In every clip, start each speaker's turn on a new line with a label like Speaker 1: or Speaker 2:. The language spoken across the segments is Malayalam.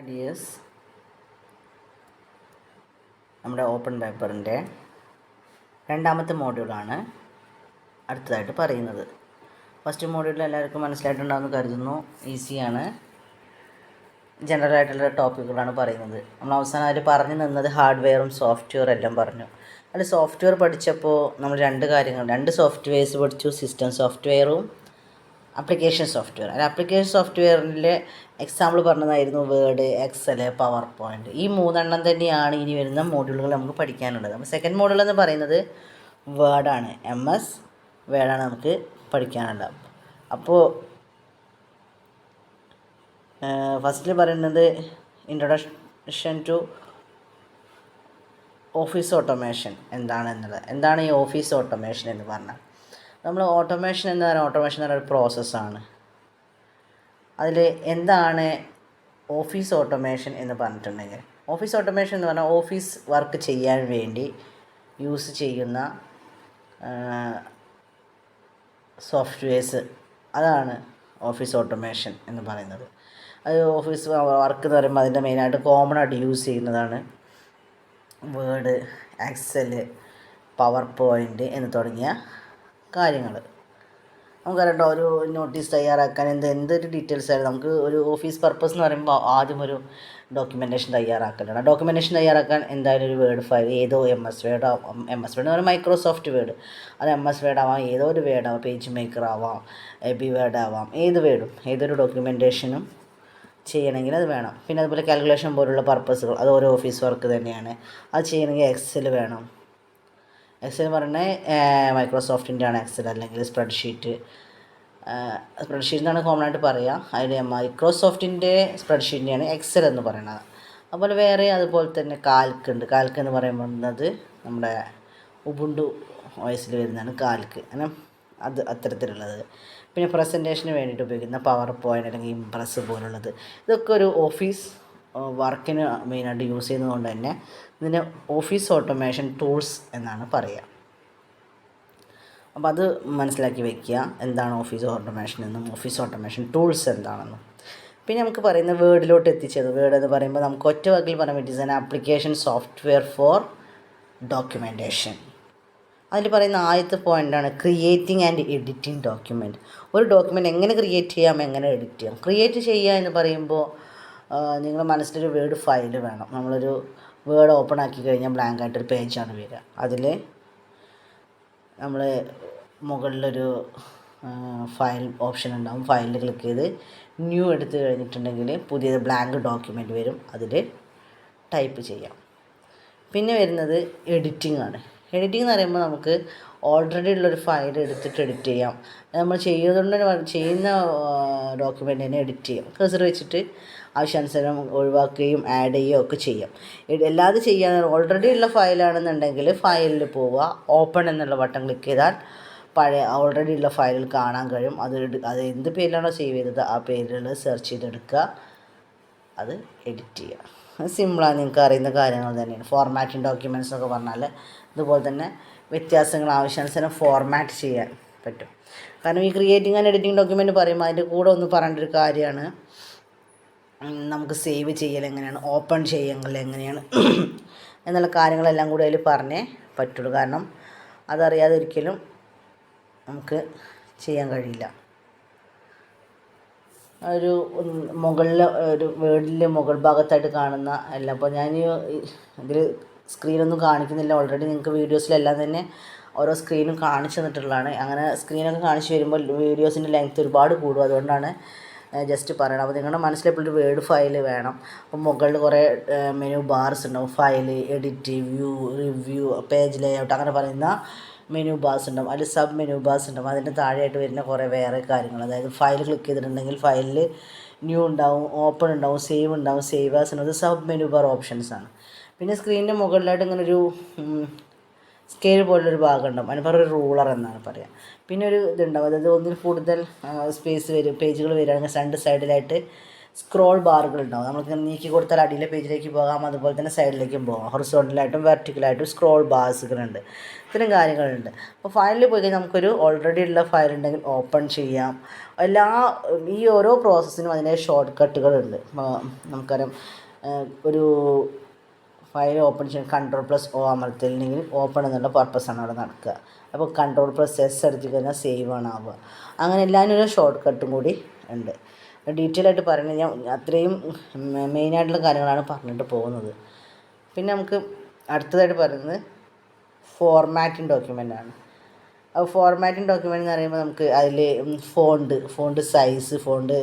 Speaker 1: ഡിയേഴ്സ്, നമ്മുടെ ഓപ്പൺ പേപ്പറിൻ്റെ രണ്ടാമത്തെ മോഡ്യൂളാണ് അടുത്തതായിട്ട് പറയുന്നത്. ഫസ്റ്റ് മോഡ്യൂളിൽ എല്ലാവർക്കും മനസ്സിലായിട്ടുണ്ടാകുമെന്ന് കരുതുന്നു. ഈസിയാണ്, ജനറൽ ആയിട്ടുള്ള ടോപ്പിക്കുകളാണ് പറയുന്നത്. നമ്മൾ അവസാനമായിട്ട് പറഞ്ഞു നിന്നത് ഹാർഡ്വെയറും സോഫ്റ്റ്വെയറും എല്ലാം പറഞ്ഞു. അതിൽ സോഫ്റ്റ്വെയർ പഠിച്ചപ്പോൾ നമ്മൾ രണ്ട് സോഫ്റ്റ്വെയർസ് പഠിച്ചു. സിസ്റ്റം സോഫ്റ്റ്വെയറും ആപ്ലിക്കേഷൻ സോഫ്റ്റ്വെയർ. അത് ആപ്ലിക്കേഷൻ സോഫ്റ്റ്വെയറിൻ്റെ എക്സാമ്പിൾ പറഞ്ഞതായിരുന്നു വേർഡ്, എക്സൽ, പവർ പോയിൻറ്റ്. ഈ മൂന്നെണ്ണം തന്നെയാണ് ഇനി വരുന്ന മോഡ്യൂളുകൾ നമുക്ക് പഠിക്കാനുള്ളത്. അപ്പോൾ സെക്കൻഡ് മോഡ്യൂൾ എന്ന് പറയുന്നത് വേർഡാണ്. MS വേർഡാണ് നമുക്ക് പഠിക്കാനുള്ളത്. അപ്പോൾ ഫസ്റ്റിൽ പറയുന്നത് ഇൻട്രൊഡക്ഷൻ ടു ഓഫീസ് ഓട്ടോമേഷൻ എന്താണെന്നുള്ളത്. എന്താണ് ഈ ഓഫീസ് ഓട്ടോമേഷൻ എന്ന് പറഞ്ഞാൽ? ഓട്ടോമേഷൻ എന്ന് പറയുന്ന ഒരു പ്രോസസ്സാണ്. അതിൽ എന്താണ് ഓഫീസ് ഓട്ടോമേഷൻ എന്ന് പറഞ്ഞിട്ടുണ്ടെങ്കിൽ, ഓഫീസ് ഓട്ടോമേഷൻ എന്ന് പറഞ്ഞാൽ ഓഫീസ് വർക്ക് ചെയ്യാൻ വേണ്ടി യൂസ് ചെയ്യുന്ന സോഫ്റ്റ്വെയർസ്, അതാണ് ഓഫീസ് ഓട്ടോമേഷൻ എന്ന് പറയുന്നത്. അത് ഓഫീസ് വർക്ക് എന്ന് പറയുമ്പോൾ അതിൻ്റെ മെയിനായിട്ട് കോമൺ ആയിട്ട് യൂസ് ചെയ്യുന്നതാണ് വേർഡ്, എക്സൽ, പവർ പോയിൻറ്റ് എന്ന് തുടങ്ങിയ കാര്യങ്ങൾ. നമുക്കറിയട്ടോ, ഒരു നോട്ടീസ് തയ്യാറാക്കാൻ എന്തൊരു ഡീറ്റെയിൽസ് ആയാലും നമുക്ക് ഒരു ഓഫീസ് പർപ്പസ് എന്ന് പറയുമ്പോൾ ആദ്യം ഒരു ഡോക്യുമെൻറ്റേഷൻ തയ്യാറാക്കലാണ്. ഡോക്യുമെൻറ്റേഷൻ തയ്യാറാക്കാൻ എന്തായാലും ഒരു വേർഡ് ഫയൽ, ഏതോ MS വേർഡ് എന്ന് പറയുന്നത് മൈക്രോസോഫ്റ്റ് വേർഡ്, അത് MS വേർഡ് ആവാം, ഏതോ ഒരു വേർഡ് ആവാം, പേജ് മേക്കർ ആവാം, AB വേർഡ് ആവാം, ഏതൊരു ഡോക്യുമെൻറ്റേഷനും ചെയ്യണമെങ്കിൽ അത് വേണം. പിന്നെ അതുപോലെ കാൽക്കുലേഷൻ പോലുള്ള പർപ്പസുകൾ, അത് ഓരോ ഓഫീസ് വർക്ക് തന്നെയാണ്. അത് ചെയ്യണമെങ്കിൽ എക്സൽ വേണം. എക്സൽ പറഞ്ഞാൽ മൈക്രോസോഫ്റ്റിൻ്റെ ആണ് എക്സൽ, അല്ലെങ്കിൽ സ്പ്രെഡ്ഷീറ്റ് എന്നാണ് കോമൺ ആയിട്ട് പറയുക. അതിൽ മൈക്രോസോഫ്റ്റിൻ്റെ സ്പ്രെഡ്ഷീറ്റിനെയാണ് എക്സൽ എന്ന് പറയുന്നത്. അതുപോലെ വേറെ അതുപോലെ തന്നെ കാൽക്ക് ഉണ്ട്. കാൽക്ക് എന്ന് പറയുന്നത് നമ്മുടെ ഉബുണ്ടു OSൽ വരുന്നതാണ് കാൽക്ക്. അങ്ങനെ അത്തരത്തിലുള്ളത്. പിന്നെ പ്രസൻറ്റേഷന് വേണ്ടിയിട്ട് ഉപയോഗിക്കുന്ന പവർ പോയിൻ്റ് അല്ലെങ്കിൽ ഇംപ്രസ് പോലുള്ളത്, ഇതൊക്കെ ഒരു ഓഫീസ് വർക്കിന് മെയിനായിട്ട് യൂസ് ചെയ്യുന്നതുകൊണ്ട് തന്നെ ഇതിന് ഓഫീസ് ഓട്ടോമേഷൻ ടൂൾസ് എന്നാണ് പറയുക. അപ്പോൾ അത് മനസ്സിലാക്കി വയ്ക്കുക, എന്താണ് ഓഫീസ് ഓട്ടോമേഷൻ എന്നും ഓഫീസ് ഓട്ടോമേഷൻ ടൂൾസ് എന്താണെന്നും. പിന്നെ നമുക്ക് പറയുന്ന വേർഡിലോട്ട് എത്തിച്ചത്. വേർഡ് എന്ന് പറയുമ്പോൾ നമുക്ക് ഒറ്റ വാക്കിൽ പറയാൻ പറ്റുന്ന an application software for documentation. അതിൽ പറയുന്ന ആദ്യത്തെ പോയിൻ്റാണ് ക്രിയേറ്റിംഗ് ആൻഡ് എഡിറ്റിംഗ് ഡോക്യുമെൻറ്റ്. ഒരു ഡോക്യുമെൻറ്റ് എങ്ങനെ ക്രിയേറ്റ് ചെയ്യാം, എങ്ങനെ എഡിറ്റ് ചെയ്യാം. ക്രിയേറ്റ് ചെയ്യുക എന്ന് പറയുമ്പോൾ നിങ്ങളുടെ മനസ്സിലൊരു വേർഡ് ഫയൽ വേണം. നമ്മളൊരു വേർഡ് ഓപ്പൺ ആക്കി കഴിഞ്ഞാൽ ബ്ലാങ്ക് ആയിട്ടൊരു പേജാണ് വരിക. അതിൽ നമ്മൾ മുകളിലൊരു ഫയൽ ഓപ്ഷൻ ഉണ്ടാകും. ഫയലിൽ ക്ലിക്ക് ചെയ്ത് ന്യൂ എടുത്ത് കഴിഞ്ഞിട്ടുണ്ടെങ്കിൽ പുതിയത് ബ്ലാങ്ക് ഡോക്യുമെൻറ്റ് വരും. അതിൽ ടൈപ്പ് ചെയ്യാം. പിന്നെ വരുന്നത് എഡിറ്റിംഗ് ആണ്. എഡിറ്റിംഗ് എന്ന് പറയുമ്പോൾ നമുക്ക് ഓൾറെഡി ഉള്ളൊരു ഫയൽ എടുത്തിട്ട് എഡിറ്റ് ചെയ്യാം. നമ്മൾ ചെയ്യുന്ന ഡോക്യുമെൻറ്റിനെ എഡിറ്റ് ചെയ്യാം. കഴ്സർ വെച്ചിട്ട് ആവശ്യാനുസരണം ഒഴിവാക്കുകയും ആഡ് ചെയ്യുകയും ഒക്കെ ചെയ്യാം. അല്ലാതെ ചെയ്യാൻ ഓൾറെഡി ഉള്ള ഫയലാണെന്നുണ്ടെങ്കിൽ ഫയലിൽ പോവുക, ഓപ്പൺ എന്നുള്ള ബട്ടൺ ക്ലിക്ക് ചെയ്താൽ ഓൾറെഡി ഉള്ള ഫയലിൽ കാണാൻ കഴിയും. അത് എന്ത് പേരിലാണോ സേവ് ചെയ്തത് ആ പേരിൽ സെർച്ച് ചെയ്തെടുക്കുക, അത് എഡിറ്റ് ചെയ്യുക. സിമ്പിളാണ്, നിങ്ങൾക്ക് അറിയുന്ന കാര്യങ്ങൾ തന്നെയാണ്. ഫോർമാറ്റിംഗ് ഡോക്യുമെൻറ്റ്സ് എന്നൊക്കെ പറഞ്ഞാൽ ഇതുപോലെ തന്നെ വ്യത്യാസങ്ങൾ ആവശ്യാനുസരണം ഫോർമാറ്റ് ചെയ്യാൻ പറ്റും. കാരണം ഈ ക്രിയേറ്റിംഗ് ആൻഡ് എഡിറ്റിംഗ് ഡോക്യുമെൻറ്റ് പറയുമ്പോൾ അതിൻ്റെ കൂടെ ഒന്ന് പറയേണ്ട ഒരു കാര്യമാണ്, നമുക്ക് സേവ് ചെയ്യൽ എങ്ങനെയാണ്, ഓപ്പൺ ചെയ്യൽ എങ്ങനെയാണ് എന്നുള്ള കാര്യങ്ങളെല്ലാം കൂടി അതിൽ പറഞ്ഞേ പറ്റുള്ളൂ. കാരണം അതറിയാതെ ഒരിക്കലും നമുക്ക് ചെയ്യാൻ കഴിയില്ല. ഒരു മുകളിൽ ഒരു വേർഡിൽ മുകൾ ഭാഗത്തായിട്ട് കാണുന്ന എല്ലാം, അപ്പോൾ ഞാൻ ഇതിൽ സ്ക്രീനൊന്നും കാണിക്കുന്നില്ല. ഓൾറെഡി നിങ്ങൾക്ക് വീഡിയോസിലെല്ലാം തന്നെ ഓരോ സ്ക്രീനും കാണിച്ചു തന്നിട്ടുള്ളതാണ്. അങ്ങനെ സ്ക്രീനൊക്കെ കാണിച്ചു വരുമ്പോൾ വീഡിയോസിൻ്റെ ലെങ്ത്ത് ഒരുപാട് കൂടും. അതുകൊണ്ടാണ് ജസ്റ്റ് പറയണം. അപ്പോൾ നിങ്ങളുടെ മനസ്സിലെപ്പോഴും ഒരു വേർഡ് ഫയൽ വേണം. അപ്പോൾ മുകളിൽ കുറേ മെനു ബാർസ് ഉണ്ടാവും. File, edit, view, review, page layout, അങ്ങനെ പറയുന്ന മെനു ബാർസ് ഉണ്ടാവും. അതിൽ സബ് മെനു ബാർസ് ഉണ്ടാവും. അതിൻ്റെ താഴെയായിട്ട് വരുന്ന കുറേ വേറെ കാര്യങ്ങൾ, അതായത് ഫയൽ ക്ലിക്ക് ചെയ്തിട്ടുണ്ടെങ്കിൽ ഫയലിൽ ന്യൂ ഉണ്ടാവും, ഓപ്പൺ ഉണ്ടാവും, സേവ് ഉണ്ടാവും, സേവ് ആസ് ഉണ്ടാവും. സബ് മെനു ബാർ ഓപ്ഷൻസാണ്. പിന്നെ സ്ക്രീനിൻ്റെ മുകളിലായിട്ട് ഇങ്ങനെ ഒരു സ്കെയിൽ പോലുള്ളൊരു ഭാഗം ഉണ്ടാവും. അതിന് പറയുക ഒരു റൂളർ എന്നാണ് പറയുക. പിന്നെ ഒരു ഇതുണ്ടാവും, അതായത് ഒന്നിൽ കൂടുതൽ സ്പേസ് വരും, പേജുകൾ വരികയാണെങ്കിൽ രണ്ട് സൈഡിലായിട്ട് സ്ക്രോൾ ബാറുകൾ ഉണ്ടാവും. നമുക്ക് നീക്കി കൊടുത്താൽ അടിയിലെ പേജിലേക്ക് പോകാം, അതുപോലെ തന്നെ സൈഡിലേക്കും പോകാം. ഹൊറിസോണ്ടലായിട്ടും വെർട്ടിക്കലായിട്ടും സ്ക്രോൾ ബാർസുകളുണ്ട്. ഇത്തരം കാര്യങ്ങളുണ്ട്. അപ്പോൾ ഫയലിൽ പോയി കഴിഞ്ഞാൽ നമുക്കൊരു ഓൾറെഡി ഉള്ള ഫയൽ ഉണ്ടെങ്കിൽ ഓപ്പൺ ചെയ്യാം. ഈ ഓരോ പ്രോസസ്സിനും അതിൻ്റെ ഷോർട്ട് കട്ടുകളുണ്ട്. നമുക്കറിയാം, ഒരു ഫയൽ ഓപ്പൺ ചെയ്യാൻ Ctrl+O അമർത്തില്ലെങ്കിൽ ഓപ്പൺ എന്നുള്ള പർപ്പസാണ് അവിടെ നടക്കുക. അപ്പോൾ Ctrl+S അടിച്ച് കഴിഞ്ഞാൽ സേവ് ആണ് ആവുക. അങ്ങനെ എല്ലാവരും ഒരു ഷോർട്ട് കട്ടും കൂടി ഉണ്ട്. ഡീറ്റെയിൽ ആയിട്ട് പറയുന്നത് ഞാൻ അത്രയും മെയിനായിട്ടുള്ള കാര്യങ്ങളാണ് പറഞ്ഞിട്ട് പോകുന്നത്. പിന്നെ നമുക്ക് അടുത്തതായിട്ട് പറയുന്നത് ഫോർമാറ്റിംഗ് ഡോക്യുമെൻ്റാണ്. അപ്പോൾ ഫോർമാറ്റിംഗ് ഡോക്യുമെൻ്റ് എന്ന് പറയുമ്പോൾ നമുക്ക് അതിൽ ഫോണ്ട് സൈസ്, ഫോണ്ട്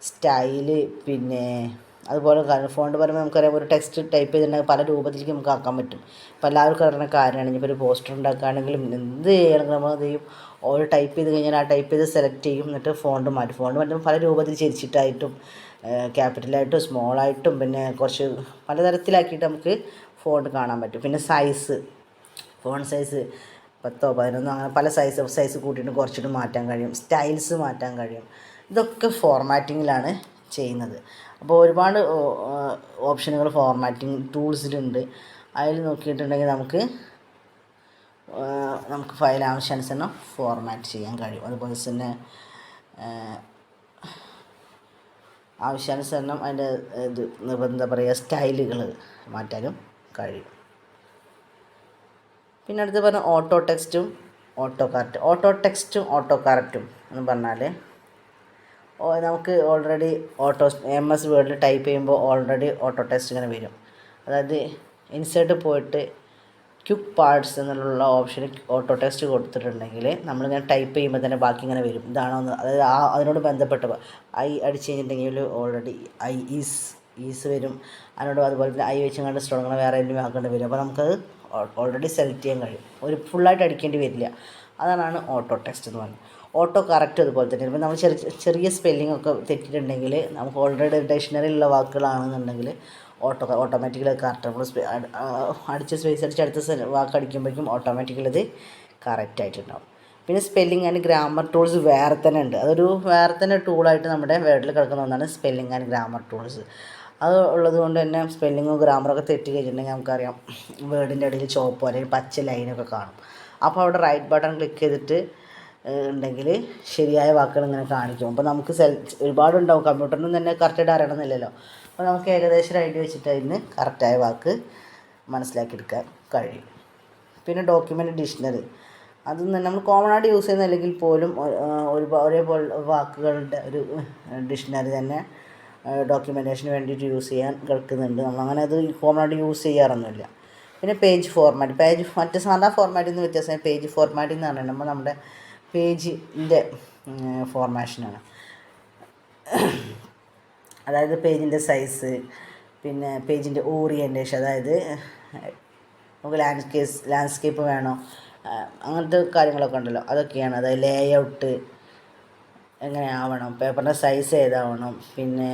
Speaker 1: സ്റ്റൈല്, പിന്നെ അതുപോലെ ഫോണ്ട് പറയുമ്പോൾ നമുക്കറിയാം ഒരു ടെക്സ്റ്റ് ടൈപ്പ് ചെയ്തിട്ടുണ്ടെങ്കിൽ പല രൂപത്തിലേക്ക് നമുക്ക് ആക്കാൻ പറ്റും. ഇപ്പോൾ എല്ലാവർക്കും അറിയുന്ന കാര്യമാണ്. ഇനിയിപ്പോൾ ഒരു പോസ്റ്റർ ഉണ്ടാക്കുകയാണെങ്കിലും എന്ത് ചെയ്യണമെങ്കിലും നമ്മൾ എന്ത് ചെയ്യും, ഓരോ ടൈപ്പ് ചെയ്ത് കഴിഞ്ഞാൽ ആ ടൈപ്പ് ചെയ്ത് സെലക്ട് ചെയ്യും, എന്നിട്ട് ഫോണ്ട് മാറ്റുമ്പോൾ പല രൂപത്തിൽ ചെരിച്ചിട്ടായിട്ടും ക്യാപിറ്റലായിട്ടും സ്മോളായിട്ടും പിന്നെ കുറച്ച് പലതരത്തിലാക്കിയിട്ട് നമുക്ക് ഫോണ്ട് കാണാൻ പറ്റും. പിന്നെ ഫോണ്ട് സൈസ് 10, 11 അങ്ങനെ പല സൈസ് കൂട്ടിയിട്ട് കുറച്ചിട്ട് മാറ്റാൻ കഴിയും. സ്റ്റൈൽസ് മാറ്റാൻ കഴിയും. ഇതൊക്കെ ഫോർമാറ്റിങ്ങിലാണ് ചെയ്യുന്നത്. അപ്പോൾ ഒരുപാട് ഓപ്ഷനുകൾ ഫോർമാറ്റിംഗ് ടൂൾസിലുണ്ട്. അതിൽ നോക്കിയിട്ടുണ്ടെങ്കിൽ നമുക്ക് ഫയൽ ആവശ്യാനുസരണം ഫോർമാറ്റ് ചെയ്യാൻ കഴിയും. അതുപോലെ തന്നെ ആവശ്യാനുസരണം അതിൻ്റെ എന്താ പറയുക സ്റ്റൈലുകൾ മാറ്റാനും കഴിയും. പിന്നെ അടുത്ത് പറഞ്ഞ ഓട്ടോ ടെക്സ്റ്റും ഓട്ടോ കറക്റ്റും എന്ന് പറഞ്ഞാൽ നമുക്ക് ഓൾറെഡി MS വേർഡിൽ ടൈപ്പ് ചെയ്യുമ്പോൾ ഓൾറെഡി ഓട്ടോ ടെക്സ്റ്റ് ഇങ്ങനെ വരും. അതായത് ഇൻസേർട്ട് പോയിട്ട് ക്വിക്ക് പാർട്സ് എന്നുള്ള ഓപ്ഷന് ഓട്ടോ ടെക്സ്റ്റ് കൊടുത്തിട്ടുണ്ടെങ്കിൽ നമ്മളിങ്ങനെ ടൈപ്പ് ചെയ്യുമ്പോൾ തന്നെ ബാക്കി ഇങ്ങനെ വരും. ഇതാണോ അതായത് അതിനോട് ബന്ധപ്പെട്ട അടിച്ച് കഴിഞ്ഞിട്ടുണ്ടെങ്കിൽ ഓൾറെഡി ഈസ് വരും. അതുപോലെ തന്നെ വെച്ച് കണ്ട് തുടങ്ങുന്ന വേറെ എന്തെങ്കിലും ആക്കേണ്ടി വരും. അപ്പോൾ നമുക്കത് ഓൾറെഡി സെലക്ട് ചെയ്യാൻ കഴിയും. ഒരു ഫുള്ളായിട്ട് അടിക്കേണ്ടി വരില്ല. അതാണ് ഓട്ടോ ടെക്സ്റ്റ് എന്ന് പറയുന്നത്. ഓട്ടോ കറക്റ്റ് അതുപോലെ തന്നെ. ഇപ്പോൾ നമ്മൾ ചെറിയ സ്പെല്ലിംഗ് ഒക്കെ തെറ്റിയിട്ടുണ്ടെങ്കിൽ നമുക്ക് ഓൾറെഡി ഡിക്ഷണറിയിലുള്ള വാക്കുകളാണെന്നുണ്ടെങ്കിൽ ഓട്ടോമാറ്റിക്കലി കറക്റ്റ് അടിച്ച സ്പേസ് അടിച്ച് അടുത്ത വാക്ക് അടിക്കുമ്പോഴേക്കും ഓട്ടോമാറ്റിക്കലി അത് കറക്റ്റായിട്ടുണ്ടാവും. പിന്നെ സ്പെല്ലിംഗ് ആൻഡ് ഗ്രാമർ ടൂൾസ് വേറെ തന്നെ ഉണ്ട്. വേറെ തന്നെ ടൂളായിട്ട് നമ്മുടെ വേർഡിൽ കിടക്കുന്ന ഒന്നാണ് സ്പെല്ലിംഗ് ആൻഡ് ഗ്രാമർ ടൂൾസ്. അത് ഉള്ളത് കൊണ്ട് തന്നെ സ്പെല്ലിങ്ങും ഗ്രാമറൊക്കെ തെറ്റി കഴിഞ്ഞിട്ടുണ്ടെങ്കിൽ നമുക്കറിയാം വേർഡിൻ്റെ ഇടയിൽ ചുവപ്പോ അല്ലെങ്കിൽ പച്ച ലൈനൊക്കെ കാണും. അപ്പോൾ അവിടെ റൈറ്റ് ബട്ടൺ ക്ലിക്ക് ചെയ്തിട്ട് ഉണ്ടെങ്കിൽ ശരിയായ വാക്കുകൾ ഇങ്ങനെ കാണിക്കും. അപ്പോൾ നമുക്ക് ഒരുപാടുണ്ടാവും. കമ്പ്യൂട്ടറിന് തന്നെ കറക്റ്റായിട്ട് അറിയണമെന്നില്ലല്ലോ. അപ്പോൾ നമുക്ക് ഏകദേശം ഒരു ഐഡിയ വെച്ചിട്ട് അതിന് കറക്റ്റായ വാക്ക് മനസ്സിലാക്കിയെടുക്കാൻ കഴിയും. പിന്നെ ഡോക്യുമെൻ്റ് ഡിക്ഷണറി, അതും തന്നെ നമ്മൾ കോമൺ ആയിട്ട് യൂസ് ചെയ്യുന്നില്ലെങ്കിൽ പോലും ഒരേപോലെ വാക്കുകളുടെ ഒരു ഡിക്ഷണറി തന്നെ ഡോക്യുമെൻറ്റേഷന് വേണ്ടിയിട്ട് യൂസ് ചെയ്യാൻ കിടക്കുന്നുണ്ട്. നമ്മളങ്ങനെ അത് കോമൺ ആയിട്ട് യൂസ് ചെയ്യാറൊന്നുമില്ല. പിന്നെ പേജ് ഫോർമാറ്റ്, മറ്റേ സാധാ ഫോർമാറ്റിൽ നിന്ന് വ്യത്യാസം പേജ് ഫോർമാറ്റിംഗ് എന്ന് പറഞ്ഞാൽ നമ്മുടെ പേജിൻ്റെ ഫോർമാഷനാണ്. അതായത് പേജിൻ്റെ സൈസ്, പിന്നെ പേജിൻ്റെ ഓറിയൻറ്റേഷൻ, അതായത് നമുക്ക് ലാൻഡ്സ്കേപ്പ് വേണോ അങ്ങനത്തെ കാര്യങ്ങളൊക്കെ ഉണ്ടല്ലോ, അതൊക്കെയാണ്. അതായത് ലേഔട്ട് എങ്ങനെ ആവണം, പേപ്പറിൻ്റെ സൈസ് ഏതാവണം, പിന്നെ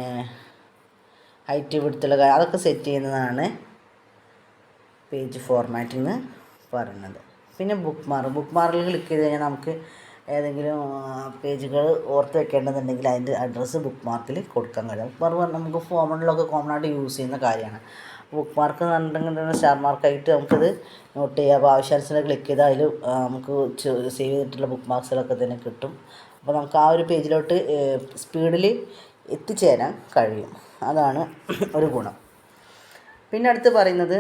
Speaker 1: ഹൈറ്റ് വിഡ്ത്തുള്ള കാര്യം അതൊക്കെ സെറ്റ് ചെയ്യുന്നതാണ് പേജ് ഫോർമാറ്റിംഗ് എന്ന് പറയുന്നത്. പിന്നെ ബുക്ക് മാർക്കിൽ ക്ലിക്ക് ചെയ്ത് കഴിഞ്ഞാൽ നമുക്ക് ഏതെങ്കിലും പേജുകൾ ഓർത്ത് വെക്കേണ്ടതുണ്ടെങ്കിൽ അതിൻ്റെ അഡ്രസ്സ് ബുക്ക് മാർക്കിൽ കൊടുക്കാൻ കഴിയും. ബുക്ക് മാർക്ക് നമുക്ക് ഫോമിലൊക്കെ കോമൺ ആയിട്ട് യൂസ് ചെയ്യുന്ന കാര്യമാണ്. ബുക്ക് മാർക്ക് എന്ന് പറഞ്ഞിട്ടുണ്ടെങ്കിൽ സ്റ്റാർ മാർക്കായിട്ട് നമുക്കത് നോട്ട് ചെയ്യാം. അപ്പോൾ ആവശ്യാനുസരണം ക്ലിക്ക് ചെയ്താൽ അതിൽ നമുക്ക് സേവ് ചെയ്തിട്ടുള്ള ബുക്ക് മാർക്സുകളൊക്കെ തന്നെ കിട്ടും. അപ്പോൾ നമുക്ക് ആ ഒരു പേജിലോട്ട് സ്പീഡിൽ എത്തിച്ചേരാൻ കഴിയും. അതാണ് ഒരു ഗുണം. പിന്നെ അടുത്ത് പറയുന്നത്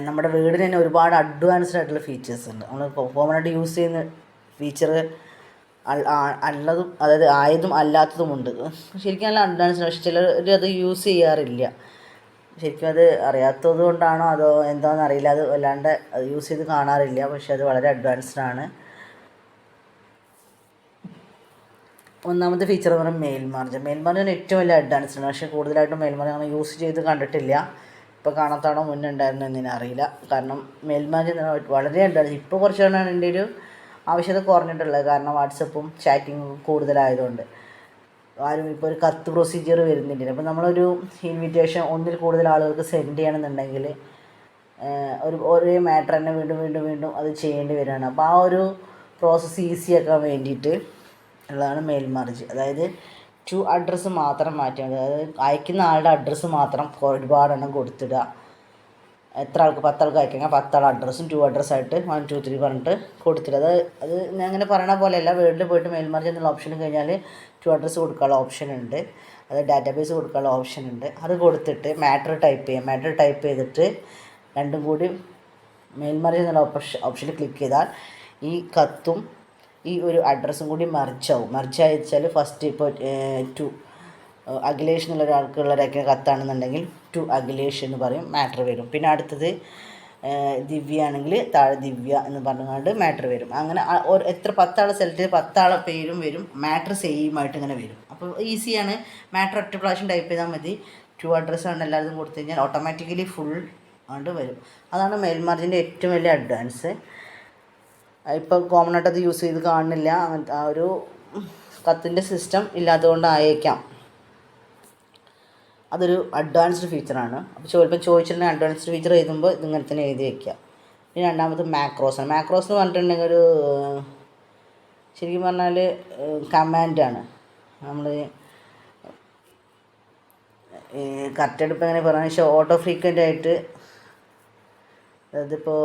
Speaker 1: നമ്മുടെ വേർഡിന് തന്നെ ഒരുപാട് അഡ്വാൻസ്ഡ് ആയിട്ടുള്ള ഫീച്ചേഴ്സ് ഉണ്ട്. നമ്മൾ കോമൺ ആയിട്ട് യൂസ് ചെയ്യുന്ന ഫീച്ചർ ഉള്ളതും അതായത് ആയതും അല്ലാത്തതുമുണ്ട്. ശരിക്കും നല്ല അഡ്വാൻസ്ഡ്, പക്ഷെ ചിലർ അത് യൂസ് ചെയ്യാറില്ല. ശരിക്കും അത് അറിയാത്തത് കൊണ്ടാണോ അതോ എന്താണെന്ന് അറിയില്ല, അത് വല്ലാണ്ട് അത് യൂസ് ചെയ്ത് കാണാറില്ല. പക്ഷെ അത് വളരെ അഡ്വാൻസ്ഡ് ആണ്. ഒന്നാമത്തെ ഫീച്ചർ എന്ന് പറഞ്ഞാൽ മെയിൽ മാർജിൻ ഏറ്റവും വലിയ അഡ്വാൻസ്ഡ് ആണ്. പക്ഷേ കൂടുതലായിട്ടും മെയിൽ മാർജിൻ അങ്ങനെ യൂസ് ചെയ്ത് കണ്ടിട്ടില്ല. ഇപ്പോൾ കാണാത്താണോ മുന്നേ ഉണ്ടായിരുന്നു എന്നതിനെ അറിയില്ല. കാരണം മെയിൽ മാർജിൻ വളരെ അഡ്വാൻസ്. ഇപ്പോൾ കുറച്ചാണ് എൻ്റെ ഒരു ആവശ്യകത കുറഞ്ഞിട്ടുള്ളത്. കാരണം വാട്സപ്പും ചാറ്റിങ്ങും കൂടുതലായതുകൊണ്ട് ആരും ഇപ്പോൾ ഒരു കത്ത് പ്രൊസീജിയർ വരുന്നില്ല. അപ്പോൾ നമ്മളൊരു ഇൻവിറ്റേഷൻ ഒന്നിൽ കൂടുതൽ ആളുകൾക്ക് സെൻഡ് ചെയ്യണമെന്നുണ്ടെങ്കിൽ ഒരേ മാറ്റർ തന്നെ വീണ്ടും അത് ചെയ്യേണ്ടി വരികയാണ്. അപ്പോൾ ആ ഒരു പ്രോസസ്സ് ഈസിയാക്കാൻ വേണ്ടിയിട്ട് ഉള്ളതാണ് മെയിൽ മാർജിൻ. അതായത് ടു അഡ്രസ്സ് മാത്രം മാറ്റിയാൽ മതി. അതായത് അയക്കുന്ന ആളുടെ അഡ്രസ്സ് മാത്രം ഒരുപാടെണ്ണം കൊടുത്തിടുക. എത്ര ആൾക്ക് 10 ആൾക്ക് അയക്കാം, 10 ആൾ അഡ്രസ്സും 2 അഡ്രസ്സായിട്ട് 1 2 3 പറഞ്ഞിട്ട് കൊടുത്തിടുക. അത് ഞാൻ അങ്ങനെ പറയണ പോലെയല്ല. വേർഡിൽ പോയിട്ട് മെയിൽമാർജ് എന്നുള്ള ഓപ്ഷൻ കഴിഞ്ഞാൽ 2 അഡ്രസ്സ് കൊടുക്കാനുള്ള ഓപ്ഷൻ ഉണ്ട്, അത് ഡാറ്റാബേസ് കൊടുക്കാനുള്ള ഓപ്ഷൻ ഉണ്ട്. അത് കൊടുത്തിട്ട് മാറ്റർ ടൈപ്പ് ചെയ്യാം. മാറ്റർ ടൈപ്പ് ചെയ്തിട്ട് രണ്ടും കൂടി മെയിൽമാർജ് എന്നുള്ള ഓപ്ഷനിൽ ക്ലിക്ക് ചെയ്താൽ ഈ കത്തും ഈ ഒരു അഡ്രസ്സും കൂടി മറിച്ചാവും. മറിച്ചയച്ചാൽ ഫസ്റ്റ് ഇപ്പോൾ ടു അഖിലേഷ് എന്നുള്ള ഒരാൾക്കുള്ളവരൊക്കെ കത്താണെന്നുണ്ടെങ്കിൽ ടു അഖിലേഷ് എന്ന് പറയും, മാറ്റർ വരും. പിന്നെ അടുത്തത് ദിവ്യ ആണെങ്കിൽ താഴെ ദിവ്യ എന്ന് പറഞ്ഞുകൊണ്ട് മാറ്റർ വരും. അങ്ങനെ എത്ര 10 ആളെ സെലക്ട് ചെയ്ത് 10 ആളെ പേരും വരും, മാറ്റർ സെയിം ആയിട്ട് ഇങ്ങനെ വരും. അപ്പോൾ ഈസിയാണ്. മാറ്റർ ഒറ്റ പ്രാവശ്യം ടൈപ്പ് ചെയ്താൽ മതി. ടു അഡ്രസ്സാണ് എല്ലാവരും കൊടുത്തു കഴിഞ്ഞാൽ ഓട്ടോമാറ്റിക്കലി ഫുൾ ആണ്ട് വരും. അതാണ് മെയിൽമാർജിൻ്റെ ഏറ്റവും വലിയ അഡ്വാൻസ്. ഇപ്പോൾ കോമൺ ആയിട്ട് അത് യൂസ് ചെയ്ത് കാണുന്നില്ല. അങ്ങനത്തെ ആ ഒരു കത്തിൻ്റെ സിസ്റ്റം ഇല്ലാത്തതുകൊണ്ടായേക്കാം. അതൊരു അഡ്വാൻസ്ഡ് ഫീച്ചറാണ്. അപ്പോൾ ചിലപ്പോൾ ചോദിച്ചിട്ടുണ്ടെങ്കിൽ അഡ്വാൻസ്ഡ് ഫീച്ചർ എഴുതുമ്പോൾ ഇതിങ്ങനെ തന്നെ എഴുതി വയ്ക്കുക. പിന്നെ രണ്ടാമത് മാക്രോസാണ്. മാക്രോസ് എന്ന് പറഞ്ഞിട്ടുണ്ടെങ്കിൽ ഒരു ശരിക്കും പറഞ്ഞാൽ കമാൻഡാണ്. നമ്മൾ കറക്റ്റായിട്ട് ഇപ്പോൾ എങ്ങനെ പറയുക വെച്ചാൽ ഓട്ടോ ഫ്രീക്വൻ്റ് ആയിട്ട്, അതിപ്പോൾ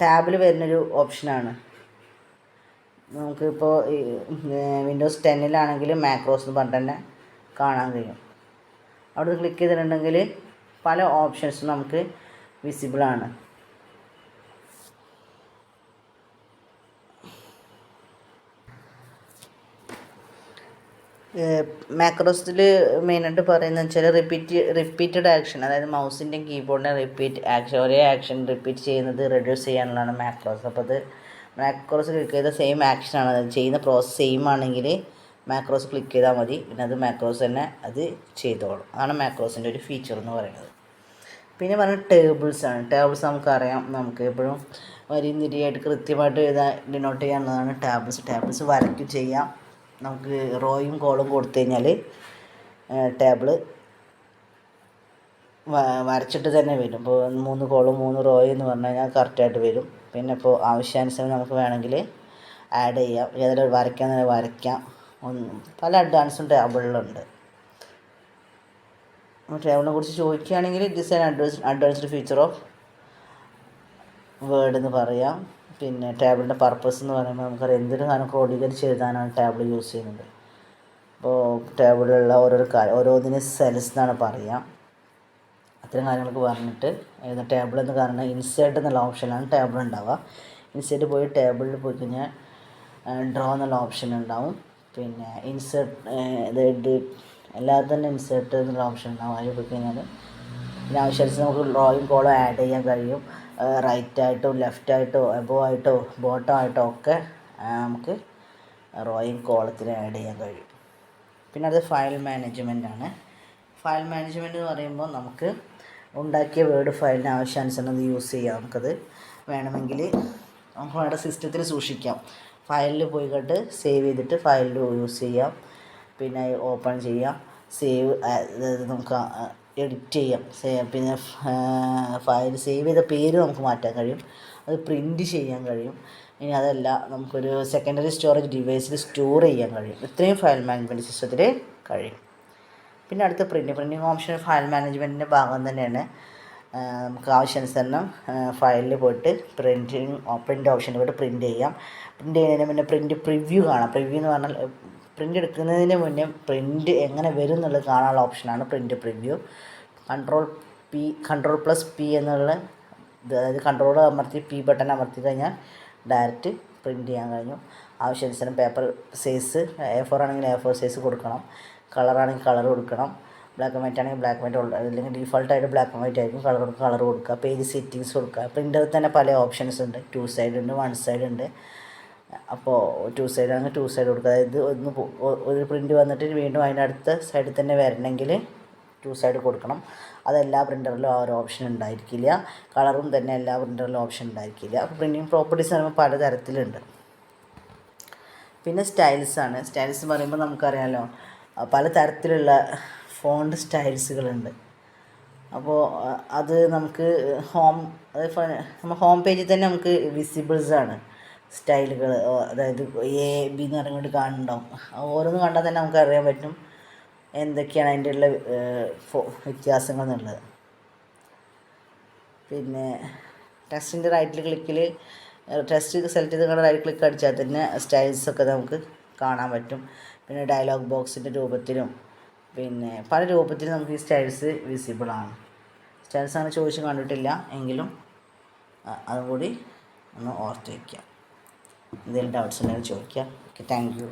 Speaker 1: ടാബിൽ വരുന്നൊരു ഓപ്ഷനാണ്. നമുക്കിപ്പോൾ വിൻഡോസ് 10 മാക്രോസ് എന്ന് പറഞ്ഞിട്ട് തന്നെ കാണാൻ കഴിയും. അവിടെ ക്ലിക്ക് ചെയ്തിട്ടുണ്ടെങ്കിൽ പല ഓപ്ഷൻസും നമുക്ക് വിസിബിളാണ്. മാക്രോസിൽ മെയിനായിട്ട് പറയുന്നത് വെച്ചാൽ റിപ്പീറ്റഡ് ആക്ഷൻ, അതായത് മൗസിൻ്റെയും കീബോർഡിൻ്റെ റിപ്പീറ്റ് ആക്ഷൻ, ഒരേ ആക്ഷൻ റിപ്പീറ്റ് ചെയ്യുന്നത് റെഡ്യൂസ് ചെയ്യാനുള്ളതാണ് മാക്രോസ്. അപ്പോൾ അത് മാക്രോസ് ക്ലിക്ക് ചെയ്ത സെയിം ആക്ഷനാണ്, അത് ചെയ്യുന്ന പ്രോസസ്സ് സെയിം ആണെങ്കിൽ മാക്രോസ് ക്ലിക്ക് ചെയ്താൽ മതി. പിന്നെ അത് മാക്രോസ് തന്നെ അത് ചെയ്തോളും. അതാണ് മാക്രോസിൻ്റെ ഒരു ഫീച്ചർ എന്ന് പറയുന്നത്. പിന്നെ പറഞ്ഞാൽ ടേബിൾസാണ്. ടേബിൾസ് നമുക്കറിയാം, നമുക്ക് എപ്പോഴും വരി നിരയായിട്ട് കൃത്യമായിട്ട് ഡിനോട്ട് ചെയ്യാനുള്ളതാണ് ടേബിൾസ്. ടേബിൾസ് വരയ്ക്കും ചെയ്യാം. നമുക്ക് റോയും കോളും കൊടുത്തു കഴിഞ്ഞാൽ ടേബിള് വരച്ചിട്ട് തന്നെ വരും. ഇപ്പോൾ 3 കോളും 3 റോയും എന്ന് പറഞ്ഞു കഴിഞ്ഞാൽ കറക്റ്റായിട്ട് വരും. പിന്നെ ഇപ്പോൾ ആവശ്യാനുസരണം നമുക്ക് വേണമെങ്കിൽ ആഡ് ചെയ്യാം, ഏതെങ്കിലും വരയ്ക്കാൻ വരയ്ക്കാം. പല അഡ്വാൻസും ടേബിളിലുണ്ട്. അപ്പോൾ ടേബിളിനെ കുറിച്ച് ചോദിക്കുകയാണെങ്കിൽ this an advanced feature of word എന്ന് പറയാം. പിന്നെ ടേബിളിൻ്റെ പർപ്പസ് എന്ന് പറയുമ്പോൾ നമുക്കറിയാം എന്തൊരു സാധനം ക്രോഡീകരിച്ച് എഴുതാനാണ് ടേബിൾ യൂസ് ചെയ്യുന്നത്. അപ്പോൾ ടേബിളിലുള്ള ഓരോന്നിനും സെൽസ് എന്നാണ് പറയുക. അത്തരം കാര്യങ്ങളൊക്കെ പറഞ്ഞിട്ട് ടേബിൾ എന്ന് പറയുന്നത് ഇൻസേർട്ട് എന്നുള്ള ഓപ്ഷനാണ് ടേബിൾ ഉണ്ടാവുക. ഇൻസേർട്ട് പോയി ടേബിളിൽ പോയി കഴിഞ്ഞാൽ ഡ്രോ എന്നുള്ള ഓപ്ഷൻ ഉണ്ടാവും. പിന്നെ ഇൻസേർട്ട് എല്ലാവരും തന്നെ ഇൻസേർട്ട് എന്നുള്ള ഓപ്ഷൻ ഉണ്ടാവും. അതിൽ പോയി കഴിഞ്ഞാൽ പിന്നെ ആവശ്യമനുസരിച്ച് നമുക്ക് ഡ്രോയും കോളും ആഡ് ചെയ്യാൻ കഴിയും. റൈറ്റായിട്ടോ ലെഫ്റ്റായിട്ടോ എബോ ആയിട്ടോ ബോട്ടം ആയിട്ടോ ഒക്കെ നമുക്ക് റോയും കോളത്തിന് ആഡ് ചെയ്യാൻ കഴിയും. പിന്നെ അത് ഫയൽ മാനേജ്മെൻറ്റാണ്. ഫയൽ മാനേജ്മെൻറ്റ് എന്ന് പറയുമ്പോൾ നമുക്ക് ഉണ്ടാക്കിയ വേർഡ് ഫയലിന് ആവശ്യാനുസരണം അത് യൂസ് ചെയ്യാം. നമുക്കത് വേണമെങ്കിൽ നമുക്ക് വേണ്ട സിസ്റ്റത്തിൽ സൂക്ഷിക്കാം. ഫയലിൽ പോയിക്കൊണ്ട് സേവ് ചെയ്തിട്ട് ഫയലിൽ യൂസ് ചെയ്യാം. പിന്നെ ഓപ്പൺ ചെയ്യാം, സേവ്, അതായത് നമുക്ക് എഡിറ്റ് ചെയ്യാം. പിന്നെ ഫയൽ സേവ് ചെയ്ത പേര് നമുക്ക് മാറ്റാൻ കഴിയും, അത് പ്രിൻറ്റ് ചെയ്യാൻ കഴിയും. ഇനി അതല്ല നമുക്കൊരു സെക്കൻഡറി സ്റ്റോറേജ് ഡിവൈസിൽ സ്റ്റോർ ചെയ്യാൻ കഴിയും. ഇത്രയും ഫയൽ മാനേജ്മെൻറ്റ് സിസ്റ്റത്തിൽ കഴിയും. പിന്നെ അടുത്ത പ്രിൻറ്റിങ് ഓപ്ഷൻ ഫയൽ മാനേജ്മെൻറ്റിൻ്റെ ഭാഗം തന്നെയാണ്. നമുക്ക് ആവശ്യാനുസരണം ഫയലിൽ പോയിട്ട് പ്രിൻ്റ് ഓപ്ഷനിൽ പോയിട്ട് പ്രിൻറ്റ് ചെയ്യാം. പ്രിൻറ്റ് ചെയ്യുന്നതിന് മുന്നേ പ്രിൻറ്റ് പ്രിവ്യൂ കാണാം. പ്രിവ്യൂ എന്ന് പറഞ്ഞാൽ പ്രിൻ്റ് എടുക്കുന്നതിന് മുന്നേ പ്രിൻ്റ് എങ്ങനെ വരും എന്നുള്ളത് കാണാനുള്ള ഓപ്ഷനാണ് പ്രിൻ്റ് പ്രിവ്യൂ. Ctrl+P എന്നുള്ള, അതായത് കൺട്രോൾ അമർത്തി P ബട്ടൺ അമർത്തി കഴിഞ്ഞാൽ ഡയറക്റ്റ് പ്രിൻറ്റ് ചെയ്യാൻ കഴിഞ്ഞു. ആവശ്യാനുസരണം പേപ്പർ സൈസ് A4 ആണെങ്കിൽ A4 സൈസ് കൊടുക്കണം, കളറാണെങ്കിൽ കളർ കൊടുക്കണം, ബ്ലാക്ക് ആൻഡ് വൈറ്റ് ആണെങ്കിൽ ബ്ലാക്ക് ആൻഡ് വൈറ്റ്, അല്ലെങ്കിൽ ഡീഫോൾട്ടായിട്ട് ബ്ലാക്ക് ആൻഡ് വൈറ്റ് ആയിരിക്കും, കളർ കൊടുക്കുക, പേജ് സെറ്റിങ്സ് കൊടുക്കുക. പ്രിൻ്ററിൽ തന്നെ പല ഓപ്ഷൻസ് ഉണ്ട്. 2 സൈഡ് ഉണ്ട്, 1 സൈഡ് ഉണ്ട്. അപ്പോൾ 2 സൈഡ് ആണെങ്കിൽ 2 സൈഡ് കൊടുക്കുക. അതായത് ഒരു പ്രിൻ്റ് വന്നിട്ട് വീണ്ടും അതിൻ്റെ അടുത്ത സൈഡിൽ തന്നെ വരണമെങ്കിൽ 2 സൈഡ് കൊടുക്കണം. അതെല്ലാ പ്രിൻ്ററിലും ആ ഒരു ഓപ്ഷൻ ഉണ്ടായിരിക്കില്ല. കളറും തന്നെ എല്ലാ പ്രിൻ്ററിലും ഓപ്ഷൻ ഉണ്ടായിരിക്കില്ല. അപ്പോൾ പ്രിൻറ്റിങ് പ്രോപ്പർട്ടീസ് പറയുമ്പോൾ പലതരത്തിലുണ്ട്. പിന്നെ സ്റ്റൈൽസാണ്. സ്റ്റൈൽസ് പറയുമ്പോൾ നമുക്കറിയാമല്ലോ പല തരത്തിലുള്ള ഫോണ്ട് സ്റ്റൈൽസുകളുണ്ട്. അപ്പോൾ അത് നമുക്ക് നമ്മൾ ഹോം പേജിൽ തന്നെ നമുക്ക് വിസിബിൾസാണ്. സ്റ്റൈലുകൾ, അതായത് A B എന്ന് പറഞ്ഞുകൊണ്ട് കാണുന്നുണ്ടാവും. ഓരോന്ന് കണ്ടാൽ തന്നെ നമുക്ക് അറിയാൻ പറ്റും എന്തൊക്കെയാണ് അതിൻ്റെ ഉള്ള വ്യത്യാസങ്ങൾ എന്നുള്ളത്. പിന്നെ ടെക്സ്റ്റിൻ്റെ റൈറ്റ് ക്ലിക്കിൽ ടെക്സ്റ്റ് സെലക്ട് ചെയ്ത് റൈറ്റ് ക്ലിക്ക് അടിച്ചാൽ തന്നെ സ്റ്റൈൽസൊക്കെ നമുക്ക് കാണാൻ പറ്റും. പിന്നെ ഡയലോഗ് ബോക്സിൻ്റെ രൂപത്തിലും പിന്നെ പല രൂപത്തിലും നമുക്ക് ഈ സ്റ്റൈൽസ് വിസിബിളാണ്. സ്റ്റൈൽസ് അങ്ങനെ ചോദിച്ച് കണ്ടിട്ടില്ല എങ്കിലും അതും കൂടി ഒന്ന് ഓർത്ത് വയ്ക്കുക. എന്തെങ്കിലും ഡൗട്ട്സ് ഉണ്ടെങ്കിൽ ചോദിക്കുക. Okay, thank you.